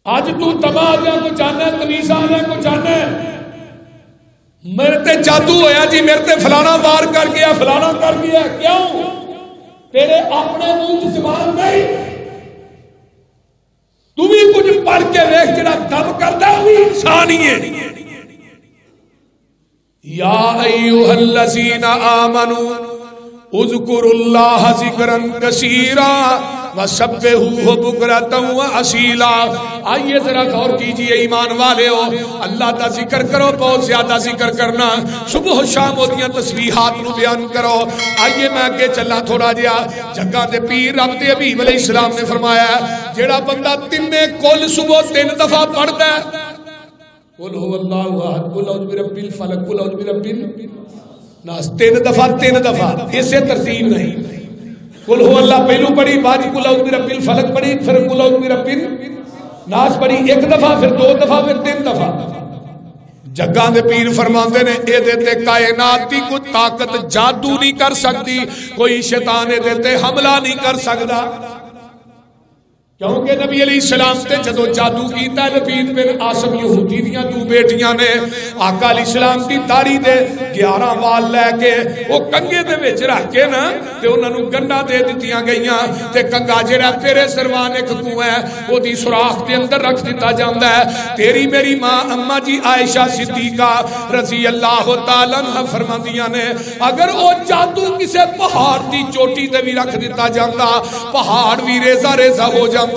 آج تو تباہ دیا کو چاہنا ہے، تمیز آنے کو چاہنا ہے، میرے تے جادو ہویا جی، میرے تے فلانا وار کر گیا، فلانا کر گیا، کیوں؟ تیرے اپنے منہ زبان نہیں، تو بھی کچھ پڑھ کے ویکھ جڑا دم کردا ہے وہی انسان ہی ہے۔ یا ایھا الذین آمنوا اذکروا اللہ ذکرا کثیرا وسبحوہ بکرۃ واصیلا۔ آئیے ذرا غور کیجئے ایمان والے ہو، اللہ دا ذکر کرو، بہت زیادہ ذکر کرنا، صبح و شام ہوتیاں تسبیحات نو بیان کرو۔ آئیے میں اگے چلا تھوڑا جیا، جگہ دے پیر رب دے حبیب علیہ السلام نے فرمایا جیڑا بندہ تینے کل صبح 3 دفعہ پڑھتا ہے، قل هو اللہ احد، قل اعوذ برب الفلق، قل اعوذ برب الناس، 3 دفعہ اسے ترتیب نہیں، قل هو اللہ پہلو پڑھی، بعد قل اعوذ برب الفلق پڑھی، پھر قل اعوذ برب الناس پڑھی، 1 دفعہ، پھر 2 دفعہ، پھر 3 دفعہ۔ جگہ دے پیر فرماندے نے اے دیتے کائنات دی کوئی طاقت جادو نہیں کر سکتی، کوئی شیطان اے دیتے حملہ نہیں کر سکتا، کیونکہ نبی علیہ السلام تے جدو جادو کیتا ہے لبید بن عاصم یہودی دیاں 2 بیٹیاں نے آقا علیہ السلام کی داڑھی دے 11 وال لے کے وہ کنگے دے وچ رکھ کے نا تے انہاں نوں گنڈا دے دتیاں گئیاں تے کنگا جڑا تیرے سروان ایک کو ہے او دی سوراخ دے اندر رکھ دتا جاندا ہے۔ تیری میری ماں اما جی عائشہ صدیقہ رضی اللہ تعالی عنہ فرماندیاں نے اگر او جادو کسے پہاڑ دی چوٹی تے بھی رکھ دتا جاندا پہاڑ بھی ریزہ ریزہ ہو جاندا۔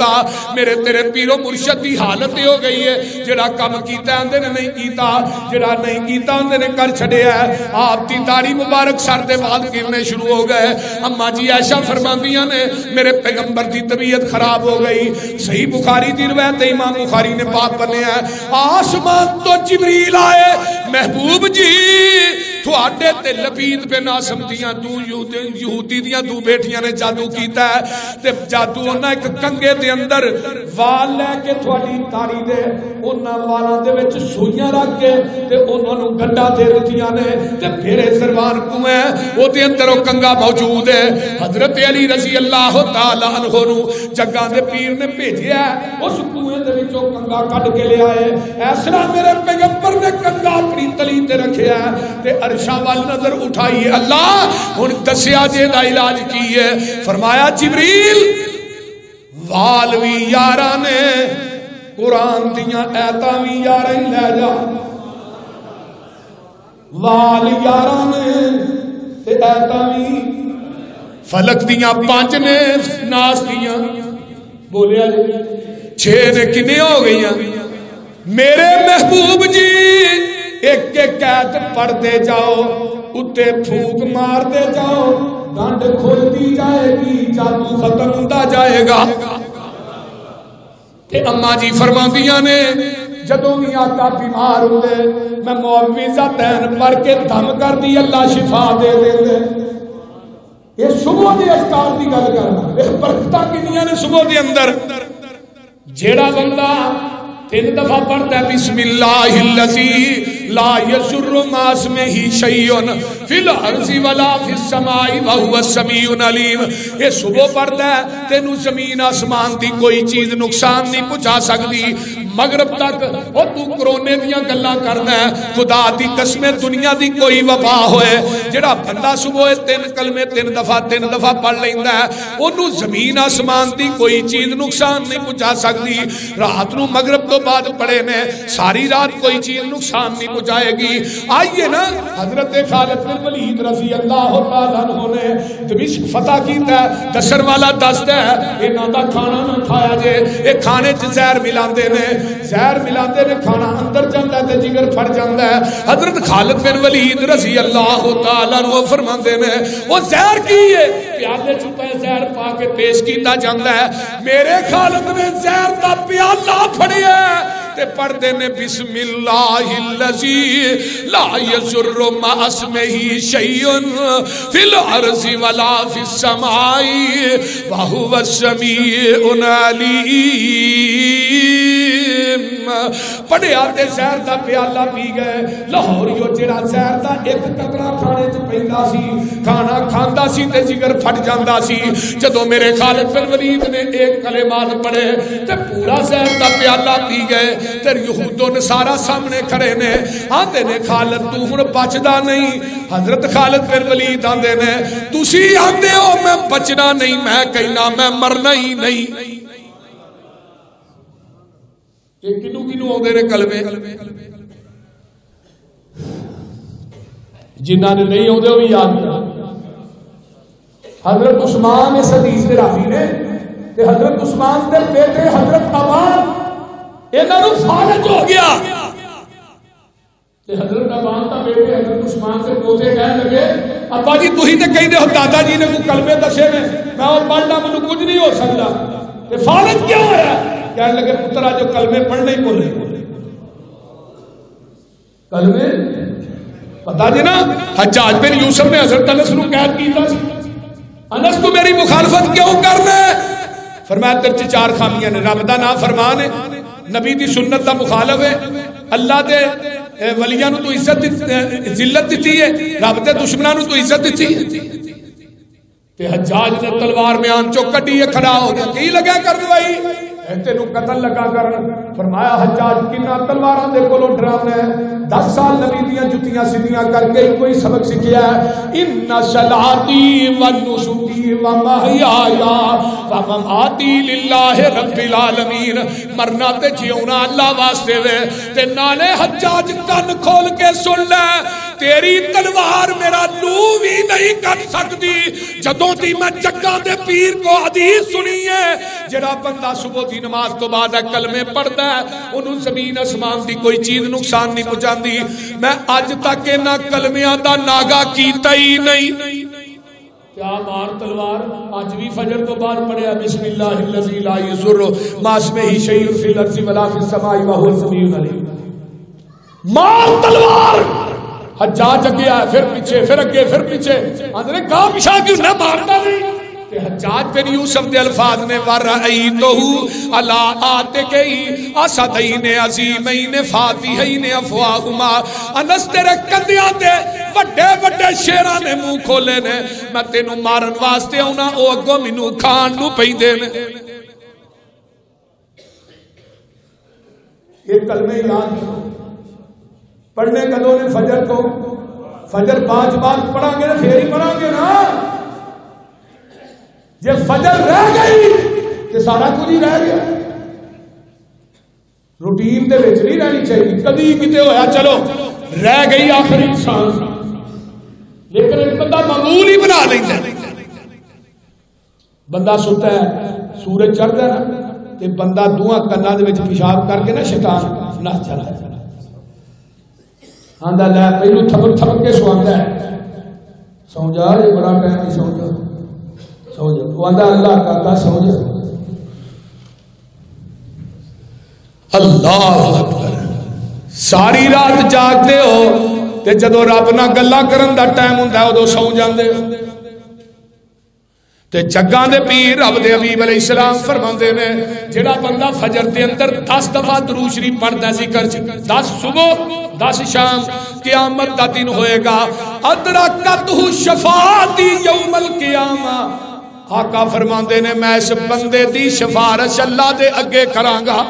میرے تیرے پیرو مرشد دی حالت ہو گئی ہے، جڑا کم کیتا ہے اندے نے نہیں کیتا، جڑا نہیں کیتا اندے نے کر چھڑے ہے۔ آپ دی داڑھی مبارک سر دے بال گرنے شروع ہو گئے۔ اما جی عائشہ فرماندیاں نے میرے پیغمبر دی طبیعت خراب ہو گئی۔ صحیح بخاری دی روایت امام بخاری نے پاک بنیا ہے، آسمان تو جبریل آئے محبوب جی تھوڑے تے لبید بن عاصم دیاں 2 یہودی دیاں 2 بیٹیاں نے جادو کیتا ہے تے جادو انہاں ایک کنگے دے اندر وال لے کے تھوڑی داڑھی دے انہاں والاں دے وچ سوئیاں رکھ کے تے انہاں نوں گنڈا دے دتیاں نے تے پھیرے سروان کو ہے او دے اندر او کنگا موجود ہے۔ حضرت علی رضی اللہ تعالی عنہ نو جگہ دے پیر نے بھیجیا اس کنویں دے وچوں کنگا کڈ کے لے آئے۔ اس طرح میرے پیغمبر نے کنگا اپنی تلی تے رکھیا تے عرشاں وال نظر اٹھائی، اللہ ہن دسیا جے دا علاج کی ہے؟ فرمایا جبریل وال بھی یاراں نے قرآن دیاں ایتاں بھی یاراں ہی لے جا، وال یاراں نے تے ایتاں بھی فلک دیاں 5 نے ناس دیاں بولیا 6 نے کنے ہو گئیاں؟ میرے محبوب جی ایک ایک ایت پڑھتے جاؤ اتے پھوک مارتے جاؤ گنڈ کھولتی جائے گی جادو ختم ہوتا جائے گا۔ تے اما جی فرماندیاں نے جدوں بھی آقا بیمار ہوتے میں معوذتین پڑھ کے دم کر دی اللہ شفا دے دے۔ یہ صبح دے اذکار دی گل کرنا یہ برکتاں کنیاں نے صبح دے اندر۔ جیڑا بندہ 3 دفعہ پڑھتا ہے بسم اللہ الذی لا یضر مع اسمہ شیء فی الارض ولا فی السماء وهو السمیع العلیم، یہ صبح پڑھتا ہے تینوں زمین آسمان دی کوئی چیز نقصان نہیں پہنچا سکتی مغرب تک۔ اور تو کرونے دیاں گلاں کرنا ہے، خدا دی قسم دنیا دی کوئی وبا ہوئے جڑا بندہ صبح 3 کلمے 3 دفعہ پڑھ لیندا ہے اونوں زمین آسمان دی کوئی چیز نقصان نہیں پہنچا سکتی۔ رات نو مغرب تو بعد پڑھے نے ساری رات کوئی چیز نقصان نہیں پہنچائے گی۔ آئیے نا حضرت خالد بن ولید رضی اللہ تعالیٰ عنہ نے دمشق فتح کیتا ہے، دسر والا دستا ہے انہاں دا کھانا نہ کھایا جے، اے کھانے چ زہر ملاندے نے، زہر ملاندے نے کھانا اندر جاندا ہے تے جگر پھٹ جاندا ہے۔ حضرت خالد بن ولید رضی اللہ تعالیٰ عنہ فرماندے نے وہ زہر کی ہے پیالے چ پے زہر پا کے پیش کیتا جاندا ہے، میرے خالد نے زہر دا پیالہ پھڑیا تے پڑھ دے نے بسم اللہ الذی لا یضر مع اسمہ شیء فی الارض ولا فی السماء وهو السمیع العلیم۔ پڑھیا تے زہر دا پیالہ پی گئے. لاہوریو جڑا زہر دا ایک قطرہ کھانے چ پیندا سی کھانا کھاندا سی تے جگر پھٹ جاندا سی. جدوں میرے خالد بن ولید نے ایک کلمات پڑھے تے پورا زہر دا پیالہ پی گئے. تے یہود و نصارا سامنے کھڑے نے آندے نے خالد تو ہن بچدا نہیں. حضرت خالد بن ولید آندے نے تسی آندے ہو میں بچنا نہیں میں کہنا میں مرنا ہی نہیں. یہ کنو کنو آدھے نے کلمے جنہاں نے نہیں آدھے وہ بھی یاد کرا. حضرت عثمان اس حدیث کے راوی نے تے حضرت عثمان کے بیٹے حضرت ابان انہاں نوں فالج ہو گیا تے حضرت ابان کا بیٹے حضرت عثمان سے پوچھے کہنے لگے ابا جی تسی تے کہندے ہو دادا جی نے کوئی کلمے دسے نے میں اور پڑھنا مینوں کچھ نہیں ہو سکتا تے فالج کیا ہویا. کہنے لگے پترا جو کلمے پڑھنے ہی بولے کلمے پتا جی نا. حجاج بن یوسف نے حضرت انس نو قید کیتا سی. انس تو میری مخالفت کیوں کرنا ہے؟ فرمایا تیرے چ چار خامیاں نے. رب دا نام فرمان ہے نبی دی سنت دا مخالف ہے اللہ دے ولیاں نو تو عزت ذلت دیتی ہے رب دے دشمناں نو تو عزت دیتی ہے. تے حجاج نے تلوار میان چو کڈی کھڑا ہو گیا کی لگا کر دوائی تینوں قتل لگا کر. فرمایا حجاج کنا تلواراں دے کولوں ڈراونا ہے 10 سال نبی دیاں جتیاں سیدھیاں کر کے کوئی سبق سکھیا ہے. ان صلاتی و نسکی و محیایا و مماتی للہ رب العالمین. مرنا تے جیونا اللہ واسطے وے. تے نالے حجاج کن کھول کے سن لے تیری تلوار میرا لو بھی نہیں کٹ سکتی. جدوں دی میں جگاں دے پیر کو حدیث سنی ہے جڑا بندہ صبح دی نماز تو بعد کلمے پڑھدا ہے انہوں زمین آسمان دی کوئی چیز نقصان نہیں پہنچاندی. میں اج تک انہاں کلمیاں دا ناگا کیتا ہی نہیں. کیا مار تلوار اج بھی فجر تو بعد پڑھیا بسم اللہ الذی لا یضر مع اسمہ شیء فی الارض ولا فی السماء وهو السمیع العلیم. مار تلوار. حجاج اگے آیا پھر پیچھے پھر اگے پھر پیچھے اندر گاہ پچھا کیوں نہ مارتا نہیں. کہ حجاج بن یوسف دے الفاظ نے وَرَأَيْتُهُ عَلَىٰ آتِكَيْهِ أَسَدَيْنِ عَظِيمَيْنِ فَاتِحَيْنِ أَفْوَاهُمَا. انس تیرے کندیاں تے وڈے وڈے شیراں نے منہ کھولے نے میں تینوں مارن واسطے آنا او اگوں مینوں کھان نوں پیندے نے. یہ کلمے یاد کرو پڑھنے کدوں نے فجر کو فجر 5 بار پڑھا گے پھر ہی پڑھا گے نا. جے فجر رہ گئی کہ سارا کچھ ہی رہ گیا. روٹین دے وچ نہیں رہنی چاہیے. کبھی کتے ہویا چلو رہ گئی آخر انسان لیکن ایک بندہ معمول ہی بنا لیندا ہے. بندہ ستا ہے سورج چڑھدا ہے نا تے بندہ دوہاں کناں دے وچ پیشاب کر کے نا شیطان نہ چلا آندا لے پہلو تھپک تھپک کے سواندا ہے سو جا یہ بڑا ٹائم نہیں سو جا سو جا. وہ آندا اللہ کا سو جا. اللہ اکبر. ساری رات جاگتے ہو تے جدو رب نہ گلا کرن دا ٹائم ہوندا ہے ادو سو جاندے ہو. تے جگاں دے پیر رب دے حبیب علیہ السلام فرماندے نے جڑا بندہ فجر دے اندر 10 دفعہ درود شریف پڑھدا ذکر 10 صبح 10 شام قیامت دا دن ہوئے گا ادرکتہ شفاعتی یوم القیامہ. آقا فرماندے نے میں اس بندے دی سفارش اللہ دے اگے کراں گا.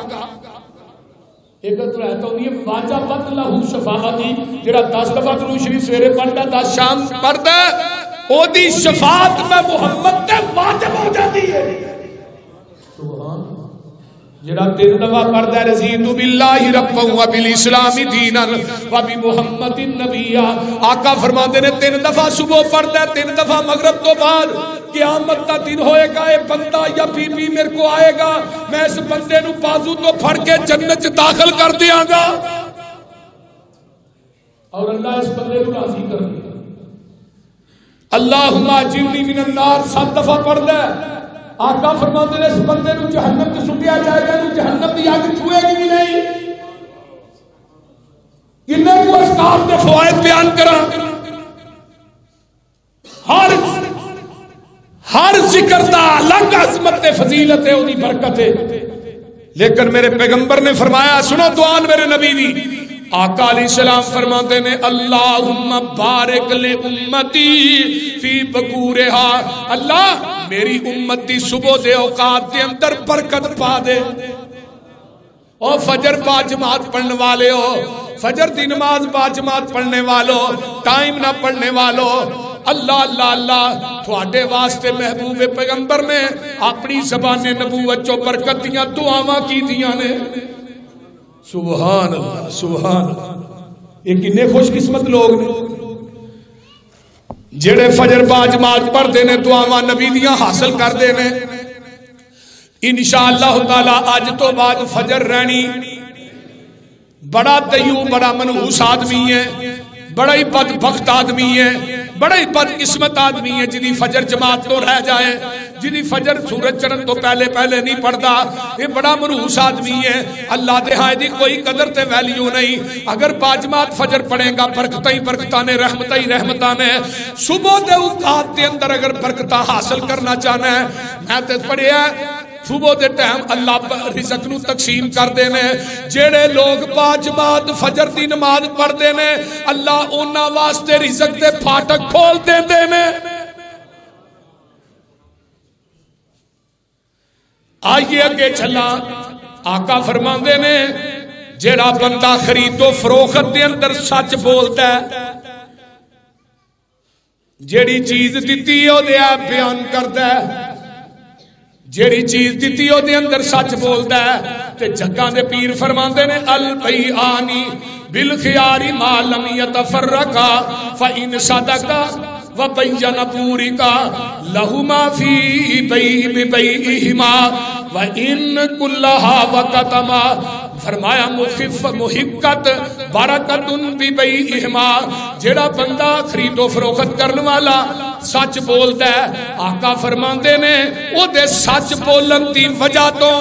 ایک تو ہے تو یہ واجبت لہو شفاعتی جڑا 10 دفعہ درود شریف سویرے پڑھدا 10 شام پڑھدا او دی شفاعت میں محمد تے واجب ہو جاتی ہے. سبحان جڑا 3 دفعہ پڑھدا ہے رضیت باللہ ربا و بالاسلام دینا و بمحمد النبی. آقا فرماندے نے 3 دفعہ صبح پڑھدا ہے 3 دفعہ مغرب تو بعد قیامت کا دن ہوئے گا یہ بندہ یا بی بی میرے کو آئے گا میں اس بندے نو بازو تو پھڑ کے جنت داخل کر دیاں گا اور اللہ اس بندے کو راضی کر دے. اللہم اجرنی من النار 7 دفعہ پڑھدا ہے. آقا فرماتے ہیں اس بندے نو جہنم تے سٹیا جائے گا نو جہنم دی اگ چھوئے گی بھی نہیں. کنے کو اسکاف دے فوائد بیان کراں. ہر ذکر دا الگ عظمت تے فضیلت ہے اودی برکت ہے لیکن میرے پیغمبر نے فرمایا، سنو دعا میرے نبی دی، آقا علیہ السلام فرماتے نے اللہم بارک لے امتی فی بکورہا، اللہ میری امت دی صبح دے اوقات دے اندر برکت پا دے۔ اور فجر با جماعت پڑھنے والے ہو، فجر دی نماز با جماعت پڑھنے والو، ٹائم نہ پڑھنے والو، اللہ اللہ اللہ تھوڑے واسطے محبوب پیغمبر نے اپنی زبان نبوت چو برکت دیاں دعاواں کی دیاں نے۔ سبحان اللہ سبحان اللہ، یہ کنے خوش قسمت لوگ نے جڑے فجر با جماعت پڑھ دینے دعاواں نبی دیاں حاصل کر دینے۔ انشاءاللہ تعالی آج تو بعد فجر رہنی، بڑا دیو بڑا منحوس آدمی ہے، بڑا ہی بدبخت آدمی ہے، بڑا ہی بدقسمت آدمی ہے جدی فجر جماعت تو رہ جائے، جدی فجر سورج چڑھن تو پہلے پہلے نہیں پڑھتا، یہ بڑا منحوس آدمی ہے، اللہ دے ہاں دی کوئی قدر تے ویلیو نہیں۔ اگر باجماعت فجر پڑھے گا برکتہ ہی برکتہ نے، رحمتہ ہی رحمتہ نے، صبح دے اوقات دے اندر اگر برکتہ حاصل کرنا چاہنا ہے، میں تے پڑھے ہے صبح دے ٹائم اللہ رزق نو تقسیم کر دینے، جیڑے لوگ باجماعت فجر دی نماز پڑھ دینے اللہ اونا واسطے رزق دے پھاٹک کھول دے دینے۔ آئیے اگے چلا، آقا فرمان دینے جیڑا بندہ خرید و فروخت دے اندر سچ بولتا ہے، جیڑی چیز دیتی ہو دیا بیان کرتا ہے، جیڑی چیز دیتی ہو دے اندر سچ بولتا ہے، تے جگہ دے پیر فرماندے نے البیعانی بالخیاری ما لم یتفرقا فإن صدقا وبین پورکا لہما فی بیعہما وإن کلہا وقتما، فرمایا محقت برکت ببیعہما، جیڑا بندہ خرید و فروخت کرنے والا سچ بولتا ہے، آقا فرماندے نے او دے سچ بولن دی وجہ تو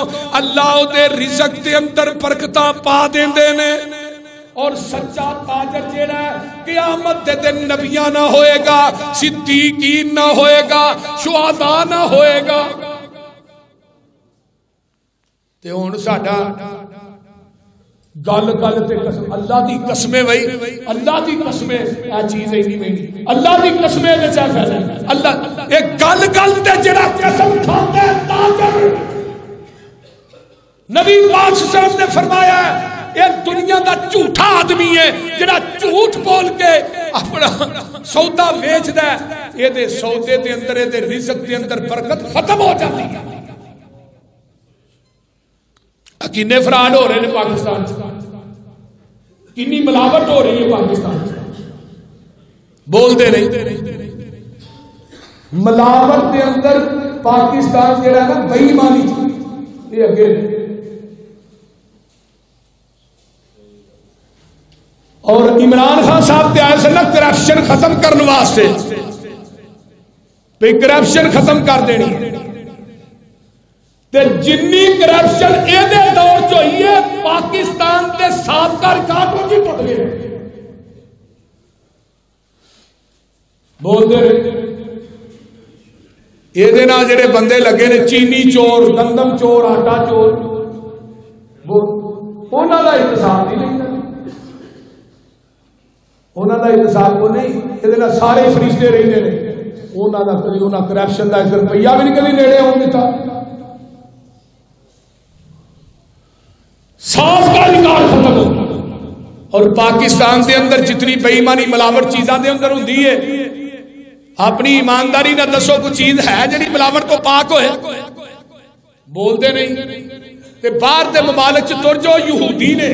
اللہ او دے رزق دے اندر برکتاں پا دیندے نے۔ اور سچا تاجر جیڑا ہے قیامت دے دن نبیاں نہ ہوئے گا، صدیقین نہ ہوئے گا، شہداء نہ ہوئے گا۔ تے ہن ساڈا گل گل تے قسم، اللہ دی قسمیں بھائی، اللہ دی قسمیں اے چیز ہی نہیں ملی، اللہ دی قسمیں دے چاہ فیصلہ اللہ ایک گل گل تے جڑا قسم کھاتا ہے تاجر، نبی پاک صلی اللہ علیہ وسلم نے فرمایا ہے یہ دنیا دا جھوٹا آدمی ہے جڑا جھوٹ بول کے اپنا سودا ویچدا ہے، یہ دے سودے دے اندر دے رزق دے اندر برکت ختم ہو جاتی ہے۔ کنے فراڈ ہو رہے ہیں پاکستان، کنی ملاوٹ ہو رہی ہے پاکستان، بول دے نہیں ملاوٹ دے اندر پاکستان جڑا ہے نا بے ایمانی، یہ اگے اور عمران خان صاحب تے آئے سے نا کرپشن ختم کرنے واسطے، پہ کرپشن ختم کر دینی تے جنی کرپشن اے دے دور چوئیے پاکستان دے سابقہ ریکارڈوں کی ٹوٹ گئے، بول دے یہ دینا جڑے بندے لگے نے چینی چور، گندم چور، آٹا چور، انہوں دا احتساب نہیں لگتا، انہوں دا احتساب کو نہیں، یہ دینا سارے فرشتے رہتے ہیں، انہوں دا کلی انہوں کرپشن دا ایک روپیہ بھی نہیں کلی نیڑے ہوں گے تھا، ساز کا ریکارڈ ختم ہو۔ اور پاکستان دے اندر جتنی بے ایمانی ملاوٹ چیزاں دے اندر ہوندی ہے، اپنی ایمانداری نہ دسو کوئی چیز ہے جڑی ملاوٹ کو پاک ہوئے، بولتے نہیں تے باہر دے ممالک چ تر جو یہودی نے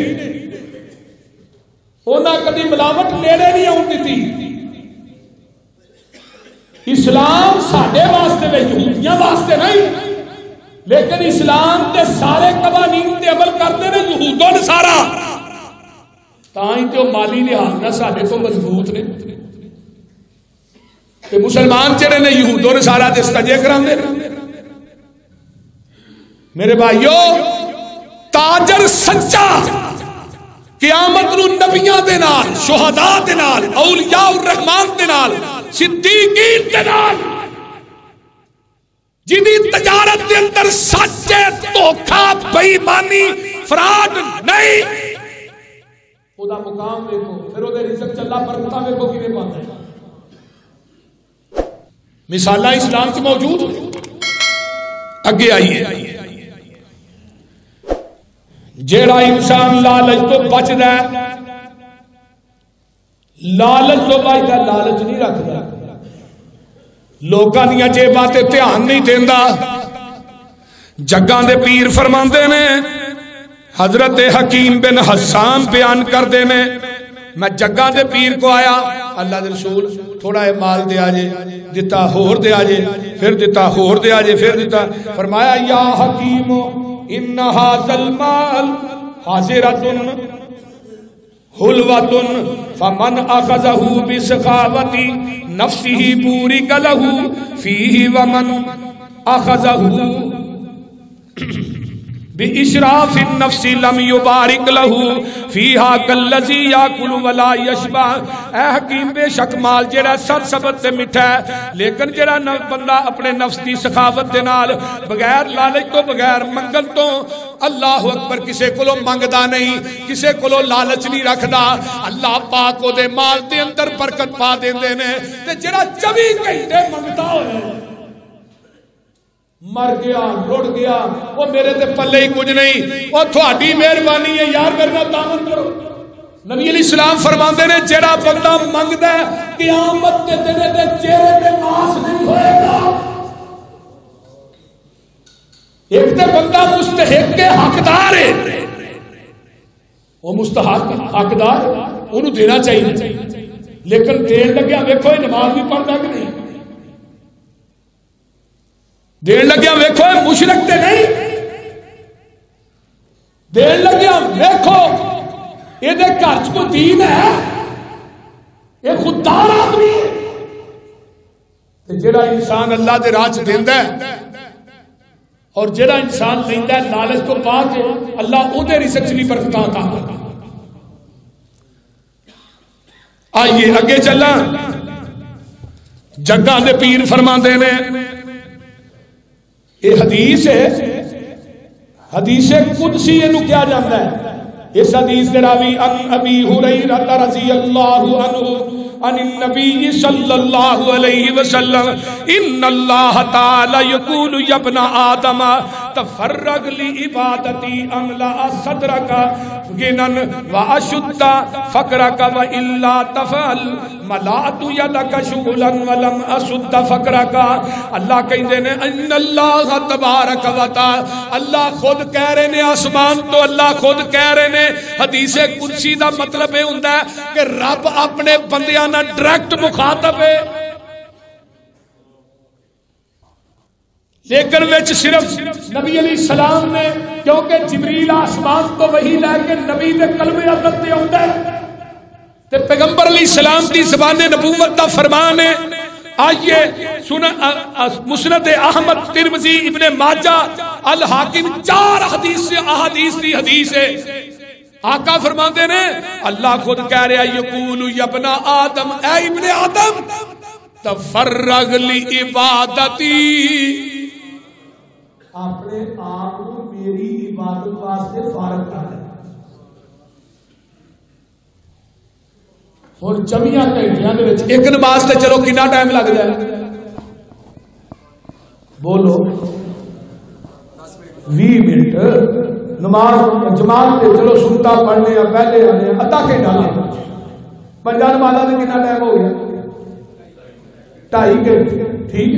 انہاں کبھی ملاوٹ نیڑے نہیں آن دیتی۔ اسلام ساڈے واسطے وے یہودیاں واسطے نہیں، لیکن اسلام دے سارے قوانین تے عمل کرتے ہیں یہود و نصارا، تائیں تے مالی لحاظ نہ ساڈے تو مضبوط نے، تے مسلمان جڑے نے یہود و نصارا دے استجے کراندے نے۔ میرے بھائیو تاجر سچا قیامت نو نبیاں دے نال، شہداء دے نال، اولیاء الرحمان دے نال، صدیقین دے نال جدی تجارت دے اندر سچ دھوکھا بے ایمانی فراڈ نہیں، او دا مقام دیکھو، پھر او دے رزق چلا برکتاں دیکھو کیویں پاندا ہے۔ مثالاں اسلام وچ موجود اگے آئیے۔ جیڑا انسان لالچ تو بچدا ہے، لالچ تو بچدا، لالچ نہیں رکھدا، لوکاں دیاں جیباں تے دھیان نہیں دیندا۔ جگاں دے پیر فرماندے نے، حضرت حکیم بن حسان بیان کردے نے، میں جگاں دے پیر کو آیا، اللہ دے رسول تھوڑا ہے مال دے آجے، دیتا ہور دے آجے، پھر دیتا ہور دے آجے، پھر دیتا، فرمایا یا حکیم ان ھذا المال حاضرۃ حلوۃ فمن اخذہ بسخاوۃ نفسہ بورک لہ فیہ ومن اخذہ بِإِشْرَافِ النَّفْسِ لَمْ يُبَارِكْ لَهُ فِيهَا كَالَّذِي يَأْكُلُ وَلَا يَشْبَعُ۔ اے حکیم بے شک مال جڑا سر سبت سے میٹھا ہے، لیکن جڑا بندہ اپنے نفس دی سخاوت دے نال بغیر لالچ تو بغیر منگن تو اللہ اکبر کسے کولو منگدا نہیں، کسے کولو لالچ نہیں رکھدا، اللہ پاک او دے مال دے اندر برکت پا دیندے نے۔ تے جڑا 24 گھنٹے منگدا ہوئے مر گیا رڑ گیا، وہ میرے تے پلے ہی کچھ نہیں، وہ تھوڑی مہربانی ہے یار میرے نال تعاون کرو۔ نبی علیہ السلام فرماندے نے جیڑا بندہ منگدا ہے قیامت کے دن دے چہرے تے ماس نہیں ہوئے گا۔ ایک تے بندہ مستحق کے حقدار ہے، وہ مستحق حقدار انہوں دینا چاہیے، لیکن دین لگیا ویکھو نماز بھی پڑھدا کہ نہیں، دین لگیا ویکھو مشرک تے نہیں، دین لگیا ویکھو یہ دے گھر کو دین ہے، یہ خوددار آدمی ہے۔ جڑا انسان اللہ دے راہ چ دیندا ہے اور جڑا انسان لیندا ہے لالچ تو پا کے، اللہ او دے رزق چ بھی برکتاں عطا کردا۔ آئیے اگے چلاں، جگاں دے پیر فرماندے نے، یہ حدیث ہے، حدیث قدسی انہوں کیا جانتا ہے۔ اس حدیث دے راوی ان ابی ہریرہ رضی اللہ عنہ عن النبی صلی اللہ علیہ وسلم ان اللہ تعالی یقول یا ابن آدم تفرغ لعبادتی املأ صدرک غنن واشد فقرک والا تفعل ملأت یدک شغلا ولم اسد فقرک۔ اللہ کہندے نے ان اللہ تبارک و تعالی، اللہ خود کہہ رہے نے آسمان تو، اللہ خود کہہ رہے نے۔ حدیث قدسی دا مطلب یہ ہوندا ہے کہ رب اپنے بندیاں نال ڈائریکٹ مخاطب ہے، لیکن وچ صرف نبی علیہ السلام نے، کیونکہ جبریل آسمان تو وحی لے کے نبی دے قلب عظمت تے ہوندا ہے، تے پیغمبر علیہ السلام دی زبان نبوت دا فرمان ہے۔ آئیے مسند احمد، ترمذی، ابن ماجہ، الحاکم، 4 حدیث سے احادیث دی حدیث ہے۔ آقا فرماندے نے اللہ خود کہہ رہا یقول یا ابن آدم، اے ابن آدم تفرغ لعبادتی، اپنے آپ کو میری عبادت واسطے فارغ کر دے۔ اور 24 گھنٹیاں دے وچ ایک نماز تے چلو کتنا ٹائم لگ جائے، بولو 20 منٹ نماز جماعت تے چلو سنتا پڑھنے یا پہلے آنے ادھا گھنٹہ لگا، 5 نمازاں تے کتنا ٹائم ہو گیا، 2.5 گھنٹے۔ ٹھیک،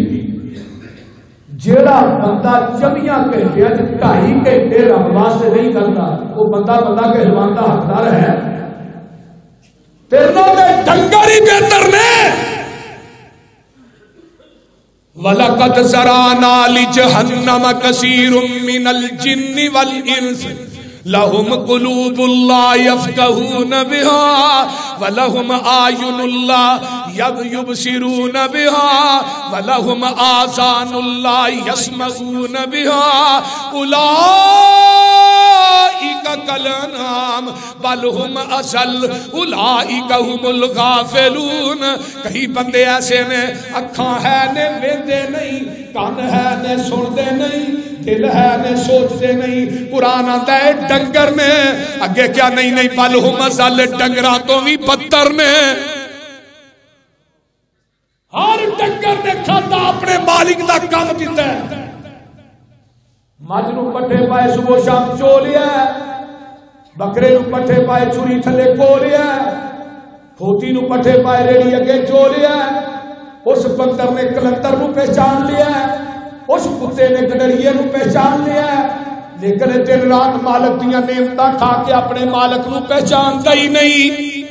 جیڑا بندہ 24 گھنٹے 2.5 گھنٹے رب واسطے نہیں کرتا، وہ بندہ کہلوان کا حقدار ہے؟ تیروں دے ڈنگر ہی بہتر نے۔ وَلَقَدْ زَرَعْنَا لِجَهَنَّمَ كَثِيرٌ مِّنَ الْجِنِّ وَالْإِنسِ لَهُمْ قُلُوبٌ لَّا يَفْقَهُونَ بِهَا وَلَهُمْ أَعْيُنٌ لَّا يُبْصِرُونَ بِهَا وَلَهُمْ آذَانٌ لَّا يَسْمَعُونَ بِهَا أُولَٰئِكَ كَالْأَنْعَامِ بَلْ هُمْ أَضَلُّ أُولَٰئِكَ هُمُ الْغَافِلُونَ۔ کئی بندے ایسے نے اکھاں ہے نے ویندے نہیں، کان ہے نے سن دے نہیں دل ہے نے سوچ دے نہیں قرآن آتا ہے ڈنگر نے اگے کیا نہیں بل ہم ازل ڈنگراں تو بھی بدتر نے ہر ڈنگر نے کھاتا اپنے مالک دا کام کیتا ہے مجھ نو پٹھے پائے صبح شام چو لیا بکرے نو پٹھے پائے چوری تھلے کو لیا کھوتی نو پٹھے پائے ریڑی اگے چو لیا اس بندر نے کلندر نو پہچان لیا اس کتے نے گڈریے نو پہچان لیا لیکن دن رات مالک دیاں نعمتاں کھا کے اپنے مالک نو پہچاندا ہی نہیں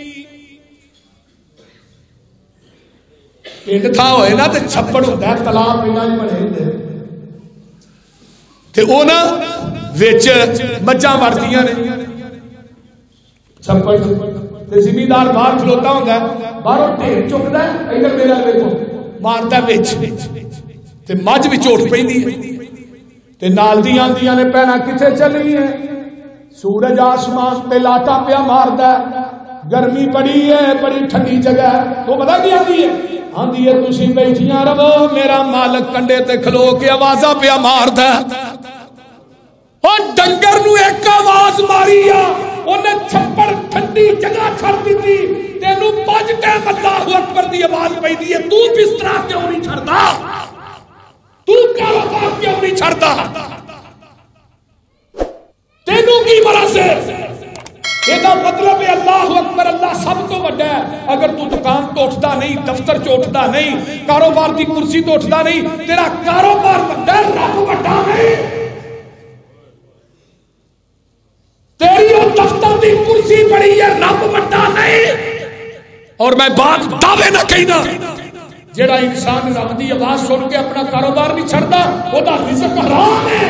پنڈ تھا ہوئے نا تے چھپڑ ہوندا ہے تالاب انہاں نے بنے ہوندے تے او نا وچ مجھاں وڑدیاں نے چھپڑ تے زمیندار باہر کھلوتا ہوندا ہے باہروں ڈھیر چکدا ہے ادھر میرا ویکھو ماردا وچ تے مجھ وچ اٹھ پیندی ہے تے نال دیاں آندیاں نے پینا کتے چلی ہے سورج آسمان تے لاٹا پیا ماردا ہے گرمی بڑی ہے بڑی ٹھنڈی جگہ ہے تو پتہ کی آندی ہے آندی ہے تسی بیٹھیاں رہو میرا مالک کنڈے تے کھلو کے آوازاں پیا ماردا ہے اور ڈنگر نو ایک آواز ماری آ انہیں چھپڑ ٹھنڈی جگہ چھڑ دی تھی تینو 5 ٹائم اللہ اکبر دی آواز پئی دی ہے تو بستر کیوں نہیں چھڑدا تو کاروبار کیوں نہیں چھڑدا تینو کی مرض ہے یہ مطلب ہے اللہ اکبر اللہ سب تو بڑا ہے اگر تو دکان تو اٹھتا نہیں دفتر چ اٹھتا نہیں کاروبار دی کرسی تو اٹھتا نہیں تیرا کاروبار بڑا ہے رب بڑا نہیں تیری وہ دفتر دی کرسی بڑی ہے رب بڑا نہیں اور میں بات دعوے نہ کہنا جیڑا انسان رب دی آواز سن کے اپنا کاروبار نہیں چھڑدا وہ دا رزق حرام ہے